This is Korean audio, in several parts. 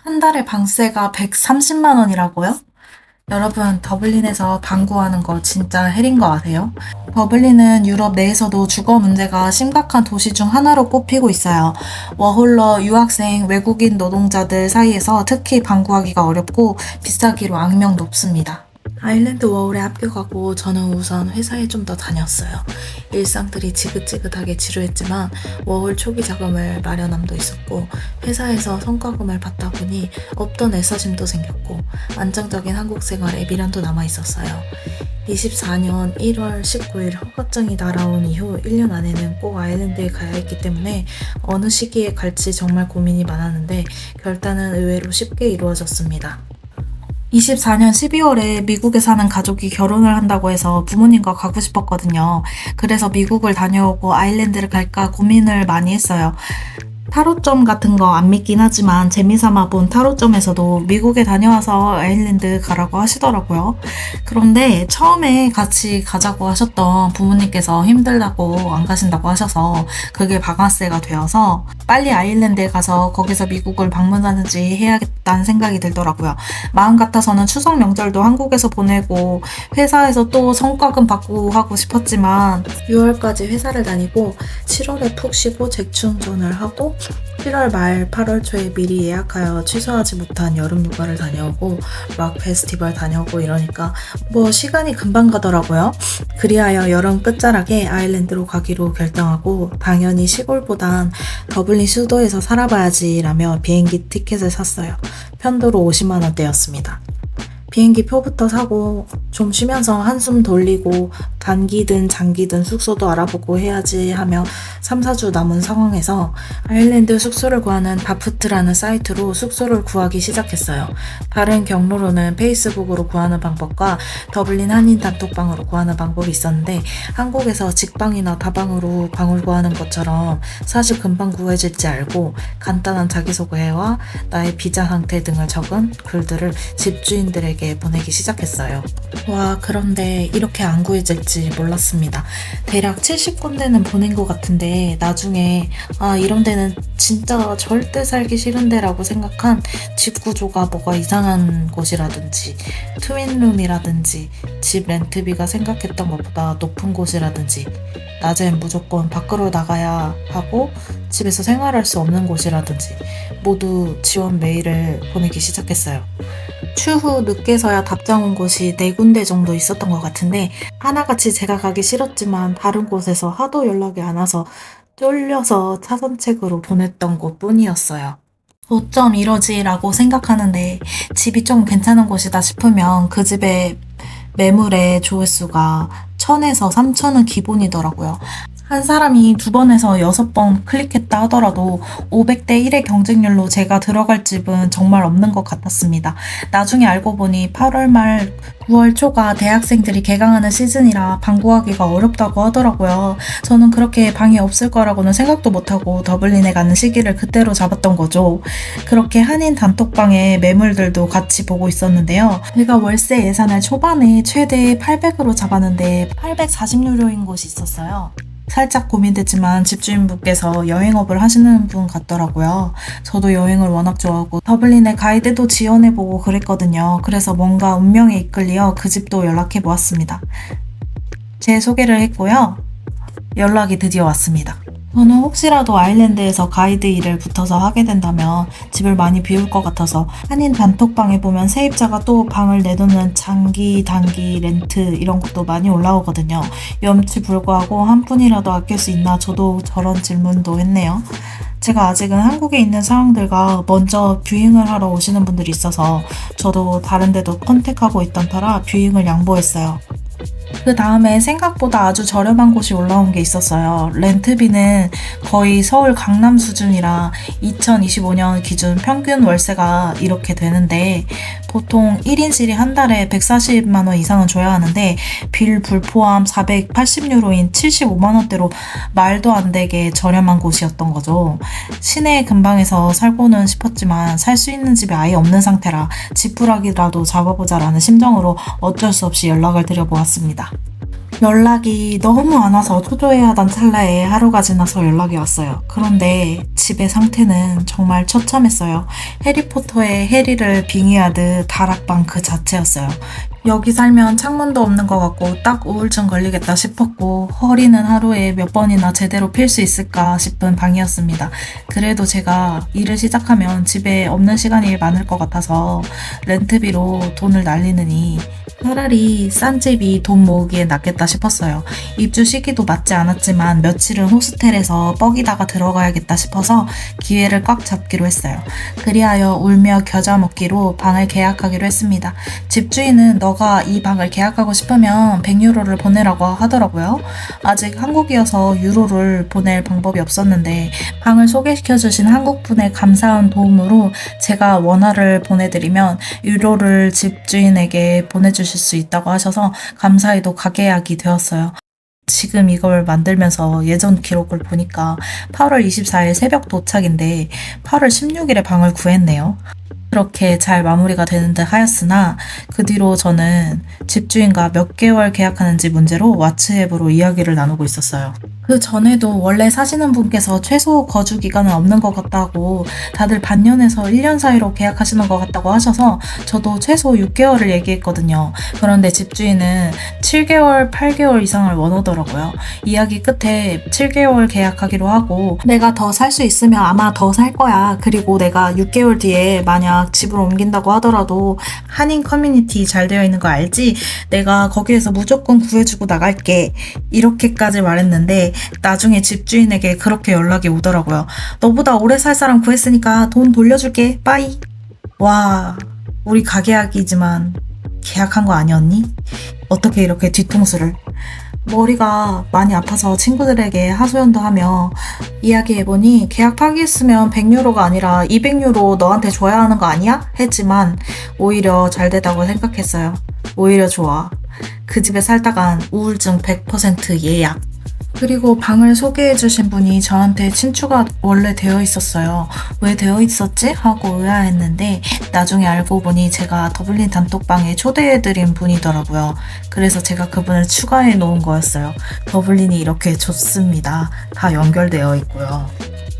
한 달에 방세가 130만 원이라고요? 여러분, 더블린에서 방 구하는 거 진짜 헬인 거 아세요? 더블린은 유럽 내에서도 주거 문제가 심각한 도시 중 하나로 꼽히고 있어요. 워홀러, 유학생, 외국인 노동자들 사이에서 특히 방 구하기가 어렵고 비싸기로 악명 높습니다. 아일랜드 워홀에 합격하고 저는 우선 회사에 좀 더 다녔어요. 일상들이 지긋지긋하게 지루했지만 워홀 초기 자금을 마련함도 있었고 회사에서 성과금을 받다 보니 없던 애써심도 생겼고 안정적인 한국 생활에 미련도 남아 있었어요. 24년 1월 19일 허가증이 날아온 이후 1년 안에는 꼭 아일랜드에 가야 했기 때문에 어느 시기에 갈지 정말 고민이 많았는데 결단은 의외로 쉽게 이루어졌습니다. 24년 12월에 미국에 사는 가족이 결혼을 한다고 해서 부모님과 가고 싶었거든요. 그래서 미국을 다녀오고 아일랜드를 갈까 고민을 많이 했어요. 타로점 같은 거 안 믿긴 하지만 재미삼아 본 타로점에서도 미국에 다녀와서 아일랜드 가라고 하시더라고요. 그런데 처음에 같이 가자고 하셨던 부모님께서 힘들다고 안 가신다고 하셔서 그게 방아쇠가 되어서 빨리 아일랜드에 가서 거기서 미국을 방문하는지 해야겠다는 생각이 들더라고요. 마음 같아서는 추석 명절도 한국에서 보내고 회사에서 또 성과금 받고 하고 싶었지만 6월까지 회사를 다니고 7월에 푹 쉬고 재충전을 하고 7월 말 8월 초에 미리 예약하여 취소하지 못한 여름 휴가를 다녀오고 락 페스티벌 다녀오고 이러니까 뭐 시간이 금방 가더라고요. 그리하여 여름 끝자락에 아일랜드로 가기로 결정하고 당연히 시골보단 더블린 수도에서 살아봐야지 라며 비행기 티켓을 샀어요. 편도로 50만 원대였습니다. 비행기 표부터 사고 좀 쉬면서 한숨 돌리고 단기든 장기든 숙소도 알아보고 해야지 하며 3, 4주 남은 상황에서 아일랜드 숙소를 구하는 바프트라는 사이트로 숙소를 구하기 시작했어요. 다른 경로로는 페이스북으로 구하는 방법과 더블린 한인 단톡방으로 구하는 방법이 있었는데 한국에서 직방이나 다방으로 방을 구하는 것처럼 사실 금방 구해질지 알고 간단한 자기소개와 나의 비자 상태 등을 적은 글들을 집주인들에게 보내기 시작했어요. 와, 그런데 이렇게 안 구해질지 몰랐습니다. 대략 70군데는 보낸 것 같은데 나중에 이런 데는 진짜 절대 살기 싫은데 라고 생각한 집 구조가 뭐가 이상한 곳이라든지 트윈룸이라든지 집 렌트비가 생각했던 것보다 높은 곳이라든지 낮엔 무조건 밖으로 나가야 하고 집에서 생활할 수 없는 곳이라든지 모두 지원 메일을 보내기 시작했어요. 추후 늦게서야 답장 온 곳이 4군데 정도 있었던 것 같은데 하나같이 제가 가기 싫었지만 다른 곳에서 하도 연락이 안 와서 쫄려서 차선책으로 보냈던 곳 뿐이었어요. 어쩜 이러지 라고 생각하는데 집이 좀 괜찮은 곳이다 싶으면 그 집의 매물의 조회수가 1000에서 3000은 기본이더라고요. 한 사람이 2번에서 6번 클릭했다 하더라도 500대 1의 경쟁률로 제가 들어갈 집은 정말 없는 것 같았습니다. 나중에 알고 보니 8월 말 9월 초가 대학생들이 개강하는 시즌이라 방 구하기가 어렵다고 하더라고요. 저는 그렇게 방이 없을 거라고는 생각도 못하고 더블린에 가는 시기를 그때로 잡았던 거죠. 그렇게 한인 단톡방의 매물들도 같이 보고 있었는데요. 제가 월세 예산을 초반에 최대 800으로 잡았는데 840유로인 곳이 있었어요. 살짝 고민됐지만 집주인분께서 여행업을 하시는 분 같더라고요. 저도 여행을 워낙 좋아하고 더블린에 가이드도 지원해보고 그랬거든요. 그래서 뭔가 운명에 이끌려 그 집도 연락해 보았습니다. 제 소개를 했고요. 연락이 드디어 왔습니다. 저는 혹시라도 아일랜드에서 가이드 일을 붙어서 하게 된다면 집을 많이 비울 것 같아서 한인 단톡방에 보면 세입자가 또 방을 내놓는 장기, 단기, 렌트 이런 것도 많이 올라오거든요. 염치 불구하고 한 푼이라도 아낄 수 있나 저도 저런 질문도 했네요. 제가 아직은 한국에 있는 상황들과 먼저 뷰잉을 하러 오시는 분들이 있어서 저도 다른 데도 컨택하고 있던 터라 뷰잉을 양보했어요. 그 다음에 생각보다 아주 저렴한 곳이 올라온 게 있었어요. 렌트비는 거의 서울 강남 수준이라 2025년 기준 평균 월세가 이렇게 되는데 보통 1인실이 한 달에 140만 원 이상은 줘야 하는데 빌 불포함 480유로인 75만 원대로 말도 안 되게 저렴한 곳이었던 거죠. 시내 근방에서 살고는 싶었지만 살 수 있는 집이 아예 없는 상태라 지푸라기라도 잡아보자라는 심정으로 어쩔 수 없이 연락을 드려보았습니다. 연락이 너무 안 와서 초조해하던 찰나에 하루가 지나서 연락이 왔어요. 그런데 집의 상태는 정말 처참했어요. 해리포터의 해리를 빙의하듯 다락방 그 자체였어요. 여기 살면 창문도 없는 것 같고 딱 우울증 걸리겠다 싶었고 허리는 하루에 몇 번이나 제대로 필 수 있을까 싶은 방이었습니다. 그래도 제가 일을 시작하면 집에 없는 시간이 많을 것 같아서 렌트비로 돈을 날리느니 차라리 싼 집이 돈 모으기에 낫겠다 싶었어요. 입주 시기도 맞지 않았지만 며칠은 호스텔에서 뻐기다가 들어가야겠다 싶어서 기회를 꽉 잡기로 했어요. 그리하여 울며 겨자 먹기로 방을 계약하기로 했습니다. 집주인은 너가 이 방을 계약하고 싶으면 100유로를 보내라고 하더라고요. 아직 한국이어서 유로를 보낼 방법이 없었는데 방을 소개시켜주신 한국분의 감사한 도움으로 제가 원화를 보내드리면 유로를 집주인에게 보내주실 수 있다고 하셔서 감사히도 가계약이 되었어요. 지금 이걸 만들면서 예전 기록을 보니까 8월 24일 새벽 도착인데 8월 16일에 방을 구했네요. 그렇게 잘 마무리가 되는 듯 하였으나 그 뒤로 저는 집주인과 몇 개월 계약하는지 문제로 왓츠앱으로 이야기를 나누고 있었어요. 그 전에도 원래 사시는 분께서 최소 거주 기간은 없는 것 같다고 다들 반년에서 1년 사이로 계약하시는 것 같다고 하셔서 저도 최소 6개월을 얘기했거든요. 그런데 집주인은 7개월, 8개월 이상을 원하더라고요. 이야기 끝에 7개월 계약하기로 하고 내가 더 살 수 있으면 아마 더 살 거야. 그리고 내가 6개월 뒤에 만약 집을 옮긴다고 하더라도 한인 커뮤니티 잘 되어 있는 거 알지? 내가 거기에서 무조건 구해주고 나갈게. 이렇게까지 말했는데 나중에 집주인에게 그렇게 연락이 오더라고요. 너보다 오래 살 사람 구했으니까 돈 돌려줄게. 빠이. 와, 우리 가계약이지만 계약한 거 아니었니? 어떻게 이렇게 뒤통수를. 머리가 많이 아파서 친구들에게 하소연도 하며 이야기해보니 계약 파기했으면 100유로가 아니라 200유로 너한테 줘야 하는 거 아니야? 했지만 오히려 잘 되다고 생각했어요. 오히려 좋아. 그 집에 살다간 우울증 100% 예약. 그리고 방을 소개해주신 분이 저한테 친추가 원래 되어 있었어요. 왜 되어 있었지? 하고 의아했는데 나중에 알고 보니 제가 더블린 단톡방에 초대해드린 분이더라고요. 그래서 제가 그분을 추가해 놓은 거였어요. 더블린이 이렇게 좋습니다. 다 연결되어 있고요.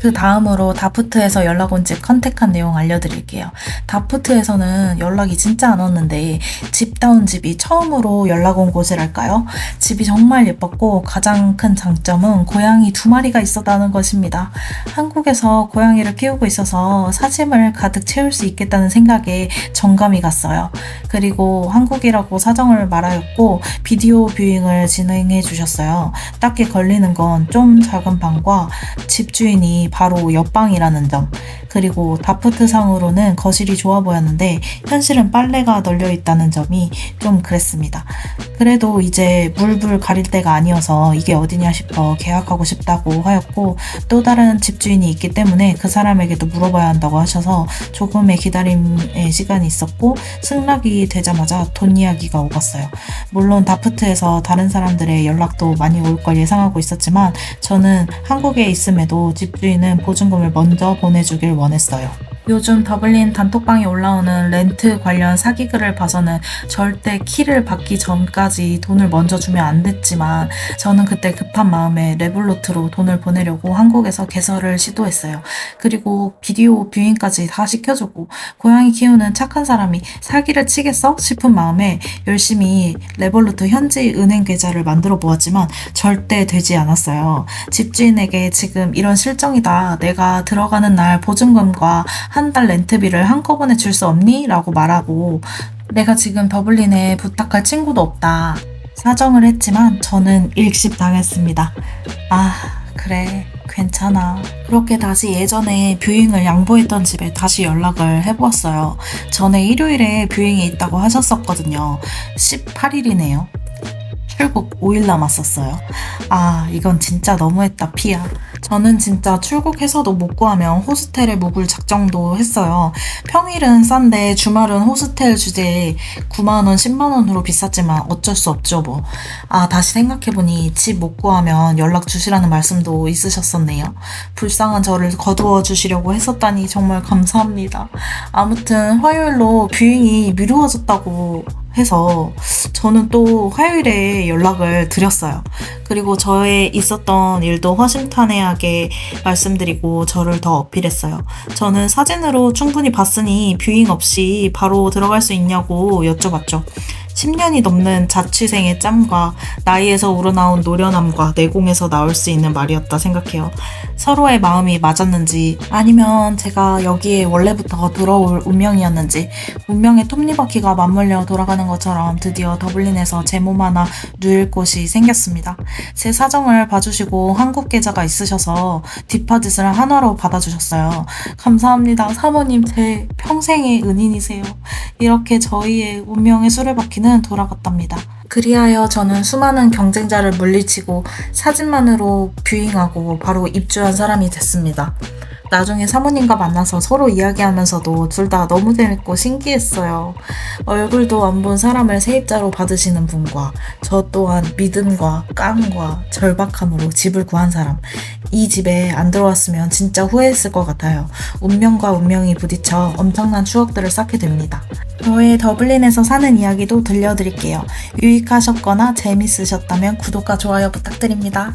그 다음으로 다프트에서 연락 온 집 컨택한 내용 알려드릴게요. 다프트에서는 연락이 진짜 안 왔는데 집다운 집이 처음으로 연락 온 곳이랄까요? 집이 정말 예뻤고 가장 큰 장점은 고양이 2마리가 있었다는 것입니다. 한국에서 고양이를 키우고 있어서 사심을 가득 채울 수 있겠다는 생각에 정감이 갔어요. 그리고 한국이라고 사정을 말하였고 비디오 뷰잉을 진행해 주셨어요. 딱히 걸리는 건 좀 작은 방과 집주인이 바로 옆방이라는 점. 그리고 다프트 상으로는 거실이 좋아 보였는데 현실은 빨래가 널려 있다는 점이 좀 그랬습니다. 그래도 이제 물불 가릴 때가 아니어서 이게 어디냐 싶어 계약하고 싶다고 하였고 또 다른 집주인이 있기 때문에 그 사람에게도 물어봐야 한다고 하셔서 조금의 기다림의 시간이 있었고 승낙이 되자마자 돈 이야기가 오갔어요. 물론 다프트에서 다른 사람들의 연락도 많이 올 걸 예상하고 있었지만 저는 한국에 있음에도 집주인은 보증금을 먼저 보내주길 원했어요. 요즘 더블린 단톡방에 올라오는 렌트 관련 사기글을 봐서는 절대 키를 받기 전까지 돈을 먼저 주면 안 됐지만 저는 그때 급한 마음에 레볼루트로 돈을 보내려고 한국에서 개설을 시도했어요. 그리고 비디오 뷰잉까지 다 시켜주고 고양이 키우는 착한 사람이 사기를 치겠어? 싶은 마음에 열심히 레볼루트 현지 은행 계좌를 만들어 보았지만 절대 되지 않았어요. 집주인에게 지금 이런 실정이다. 내가 들어가는 날 보증금과 한 달 렌트비를 한꺼번에 줄 수 없니? 라고 말하고 내가 지금 더블린에 부탁할 친구도 없다. 사정을 했지만 저는 일십당했습니다. 아, 그래. 괜찮아. 그렇게 다시 예전에 뷰잉을 양보했던 집에 다시 연락을 해보았어요. 전에 일요일에 뷰잉이 있다고 하셨었거든요. 18일이네요. 출국 5일 남았었어요. 아, 이건 진짜 너무했다, 피야. 저는 진짜 출국해서도 못 구하면 호스텔에 묵을 작정도 했어요. 평일은 싼데 주말은 호스텔 주제에 9만원, 10만원으로 비쌌지만 어쩔 수 없죠, 뭐. 아, 다시 생각해보니 집 못 구하면 연락 주시라는 말씀도 있으셨었네요. 불쌍한 저를 거두어 주시려고 했었다니 정말 감사합니다. 아무튼 화요일로 뷰잉이 미루어졌다고 해서 저는 또 화요일에 연락을 드렸어요. 그리고 저의 있었던 일도 허심탄회하게 말씀드리고 저를 더 어필했어요. 저는 사진으로 충분히 봤으니 뷰잉 없이 바로 들어갈 수 있냐고 여쭤봤죠. 10년이 넘는 자취생의 짬과 나이에서 우러나온 노련함과 내공에서 나올 수 있는 말이었다 생각해요. 서로의 마음이 맞았는지 아니면 제가 여기에 원래부터 들어올 운명이었는지 운명의 톱니바퀴가 맞물려 돌아가는 것처럼 드디어 더블린에서 제 몸 하나 누일 곳이 생겼습니다. 제 사정을 봐주시고 한국 계좌가 있으셔서 디파짓을 하나로 받아주셨어요. 감사합니다. 사모님 제 평생의 은인이세요. 이렇게 저희의 운명의 수레바퀴는 돌아갔답니다. 그리하여 저는 수많은 경쟁자를 물리치고 사진만으로 뷰잉하고 바로 입주한 사람이 됐습니다. 나중에 사모님과 만나서 서로 이야기하면서도 둘 다 너무 재밌고 신기했어요. 얼굴도 안 본 사람을 세입자로 받으시는 분과 저 또한 믿음과 깡과 절박함으로 집을 구한 사람. 이 집에 안 들어왔으면 진짜 후회했을 것 같아요. 운명과 운명이 부딪혀 엄청난 추억들을 쌓게 됩니다. 저의 더블린에서 사는 이야기도 들려드릴게요. 유익하셨거나 재밌으셨다면 구독과 좋아요 부탁드립니다.